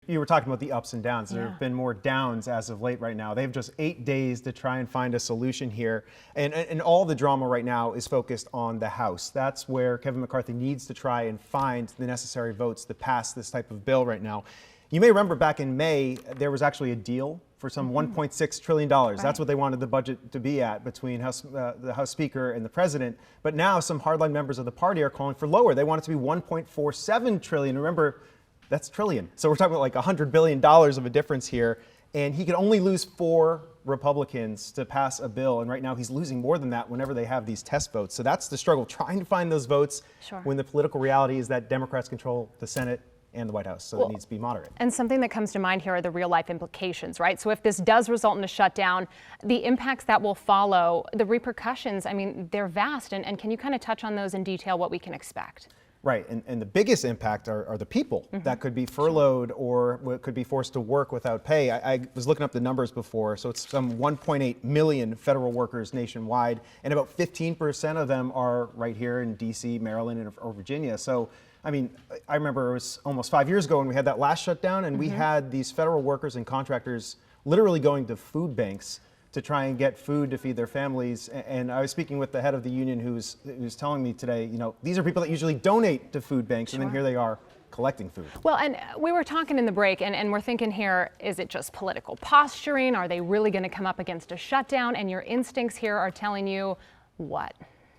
you were talking about the ups and downs. There have been more downs as of late right now. They have just 8 days to try and find a solution here. And all the drama right now is focused on the House. That's where Kevin McCarthy needs to try and find the necessary votes to pass this type of bill right now. You may remember back in May, there was actually a deal for some $1.6 trillion. Right. That's what they wanted the budget to be at between the House Speaker and the President. But now some hardline members of the party are calling for lower. They want it to be $1.47 trillion. Remember, that's trillion. So we're talking about like $100 billion of a difference here. And he can only lose 4 Republicans to pass a bill. And right now he's losing more than that whenever they have these test votes. So that's the struggle, trying to find those votes when the political reality is that Democrats control the Senate and the White House, so it needs to be moderate. And something that comes to mind here are the real life implications, right? So if this does result in a shutdown, the impacts that will follow, the repercussions, I mean, they're vast. And can you kind of touch on those in detail, what we can expect? Right, and the biggest impact are the people that could be furloughed or could be forced to work without pay. I was looking up the numbers before, so it's some 1.8 million federal workers nationwide, and about 15% of them are right here in DC, Maryland, or Virginia. So, I mean, I remember it was almost 5 years ago when we had that last shutdown, and we had these federal workers and contractors literally going to food banks to try and get food to feed their families. And I was speaking with the head of the union who's telling me today, you know, these are people that usually donate to food banks, and then here they are collecting food. Well, and we were talking in the break, and we're thinking here, is it just political posturing? Are they really going to come up against a shutdown? And your instincts here are telling you what?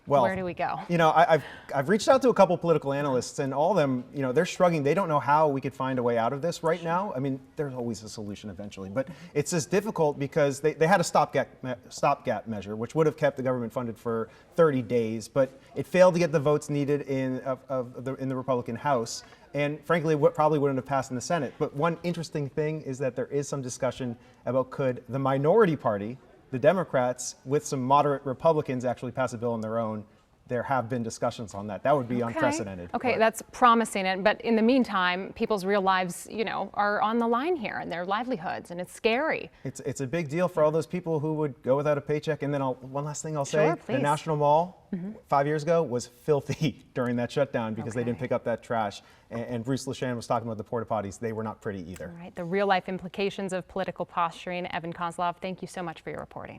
Well, where do we go? You know, I've reached out to a couple political analysts, and all of them, you know, they're struggling. They don't know how we could find a way out of this right now. I mean, there's always a solution eventually, but it's just difficult because they had a stopgap measure, which would have kept the government funded for 30 days, but it failed to get the votes needed in the Republican House. And frankly, what probably wouldn't have passed in the Senate. But one interesting thing is that there is some discussion about could the minority party, the Democrats, with some moderate Republicans, actually pass a bill on their own. There have been discussions on that. That would be unprecedented. Okay, that's promising. But in the meantime, people's real lives, you know, are on the line here, and their livelihoods, and it's scary. It's a big deal for all those people who would go without a paycheck. And then one last thing I'll say, the National Mall 5 years ago was filthy during that shutdown because they didn't pick up that trash. And Bruce LeShan was talking about the porta potties. They were not pretty either. All right, the real life implications of political posturing. Evan Koslof, thank you so much for your reporting.